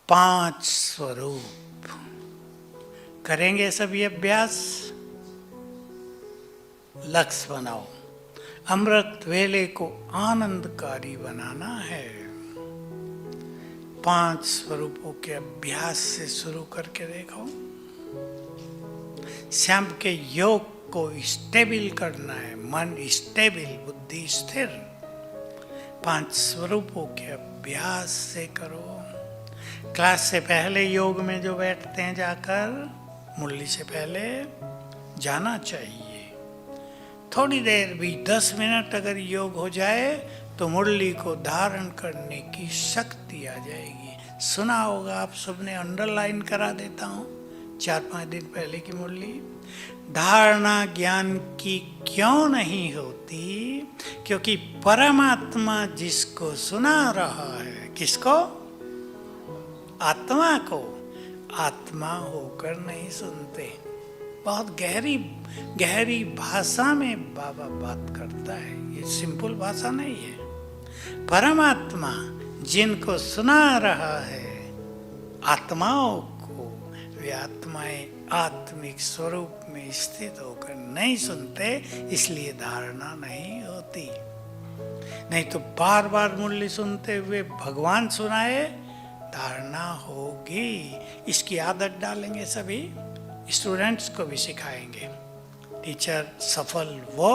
पांच स्वरूप करेंगे सभी अभ्यास। लक्ष्य बनाओ, अमृत वेले को आनंदकारी बनाना है। पांच स्वरूपों के अभ्यास से शुरू करके देखो। श्याम के योग को स्टेबल करना है, मन स्टेबल, बुद्धि स्थिर। पांच स्वरूपों के अभ्यास से करो। क्लास से पहले योग में जो बैठते हैं जाकर, मुरली से पहले जाना चाहिए। थोड़ी देर भी 10 मिनट अगर योग हो जाए तो मुरली को धारण करने की शक्ति आ जाएगी। सुना होगा आप सबने, अंडरलाइन करा देता हूँ 4-5 दिन पहले की मुरली। धारणा ज्ञान की क्यों नहीं होती? क्योंकि परमात्मा जिसको सुना रहा है, किसको? आत्मा को, आत्मा होकर नहीं सुनते। बहुत गहरी भाषा में बाबा बात करता है, ये सिंपल भाषा नहीं है। परमात्मा जिनको सुना रहा है, आत्माओं को, वे आत्माएं आत्मिक स्वरूप में स्थित होकर नहीं सुनते, इसलिए धारणा नहीं होती। नहीं तो बार बार मुरली सुनते हुए भगवान सुनाए, धारणा होगी। इसकी आदत डालेंगे सभी, स्टूडेंट्स को भी सिखाएंगे। टीचर सफल वो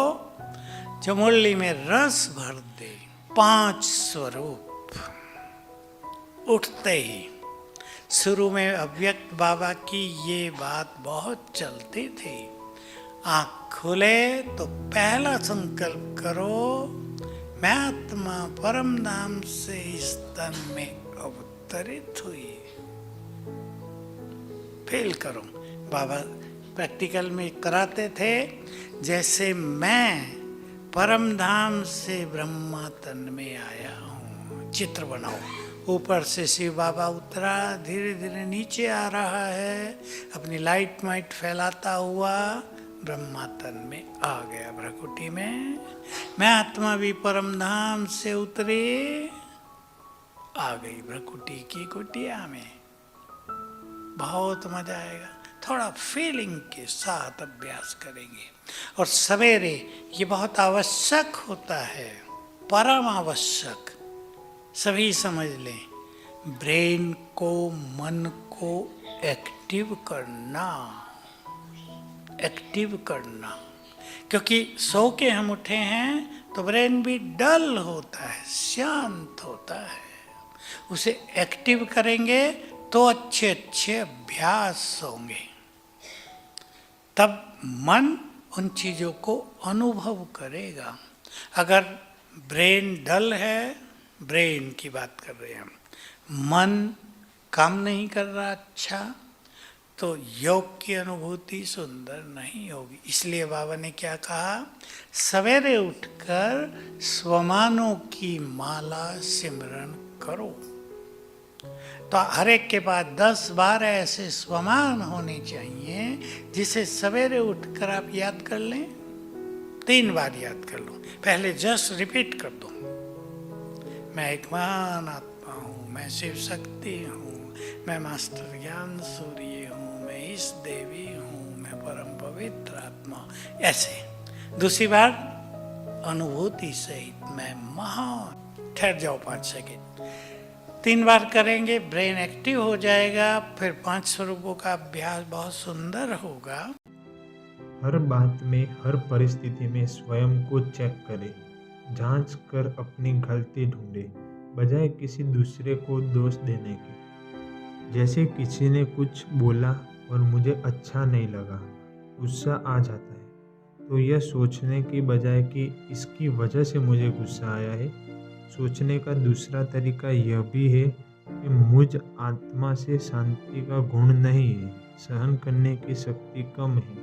जो मुरली में रस भर दे। पांच स्वरूप उठते ही, शुरू में अव्यक्त बाबा की ये बात बहुत चलती थी। आँख खुले तो पहला संकल्प करो, मैं आत्मा परम धाम से इस तन में अवतरित हुई। फील करो। बाबा प्रैक्टिकल में कराते थे, जैसे मैं परम धाम से ब्रह्मा तन में आया हूँ। चित्र बनाओ। ऊपर से शिव बाबा उतरा, धीरे धीरे नीचे आ रहा है, अपनी लाइट माइट फैलाता हुआ ब्रह्मा तन में आ गया भ्रकुटी में। मैं आत्मा भी परम धाम से उतरी, आ गई भ्रकुटी की कुटिया में। बहुत मजा आएगा। थोड़ा फीलिंग के साथ अभ्यास करेंगे। और सवेरे ये बहुत आवश्यक होता है, परम आवश्यक। सभी समझ लें, ब्रेन को, मन को एक्टिव करना, एक्टिव करना। क्योंकि सो के हम उठे हैं तो ब्रेन भी डल होता है, शांत होता है। उसे एक्टिव करेंगे तो अच्छे अच्छे अभ्यास होंगे। तब मन उन चीज़ों को अनुभव करेगा। अगर ब्रेन डल है, ब्रेन की बात कर रहे हैं हम, मन काम नहीं कर रहा अच्छा, तो योग की अनुभूति सुंदर नहीं होगी। इसलिए बाबा ने क्या कहा? सवेरे उठकर स्वमानों की माला सिमरन करो। तो हर एक के पास 10-12 ऐसे स्वमान होने चाहिए जिसे सवेरे उठकर आप याद कर लें। 3 बार याद कर लो। पहले जस्ट रिपीट कर दो, मैं एक महान आत्मा हूँ, मैं शिव शक्ति हूँ, मैं मास्टर ज्ञान सूर्य हूँ, मैं इस देवी हूँ, मैं परम पवित्र आत्मा। ऐसे दूसरी बार अनुभूति सहित, मैं महान। ठहर जाओ 5 सेकेंड। 3 बार करेंगे, ब्रेन एक्टिव हो जाएगा। फिर 5 स्वरूपों का अभ्यास बहुत सुंदर होगा। हर बात में, हर परिस्थिति में स्वयं को चेक करें, जांच कर अपनी गलती ढूंढे, बजाय किसी दूसरे को दोष देने के। जैसे किसी ने कुछ बोला और मुझे अच्छा नहीं लगा, गुस्सा आ जाता है, तो यह सोचने की बजाय कि इसकी वजह से मुझे गुस्सा आया है, सोचने का दूसरा तरीका यह भी है कि मुझ आत्मा से शांति का गुण नहीं है, सहन करने की शक्ति कम है,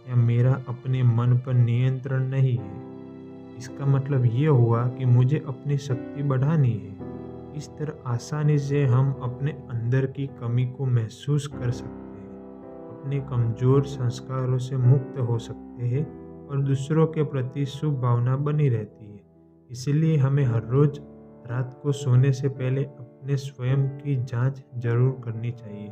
या मेरा अपने मन पर नियंत्रण नहीं है। इसका मतलब यह हुआ कि मुझे अपनी शक्ति बढ़ानी है। इस तरह आसानी से हम अपने अंदर की कमी को महसूस कर सकते हैं, अपने कमज़ोर संस्कारों से मुक्त हो सकते हैं और दूसरों के प्रति शुभ भावना बनी रहती है। इसलिए हमें हर रोज़ रात को सोने से पहले ने स्वयं की जांच जरूर करनी चाहिए।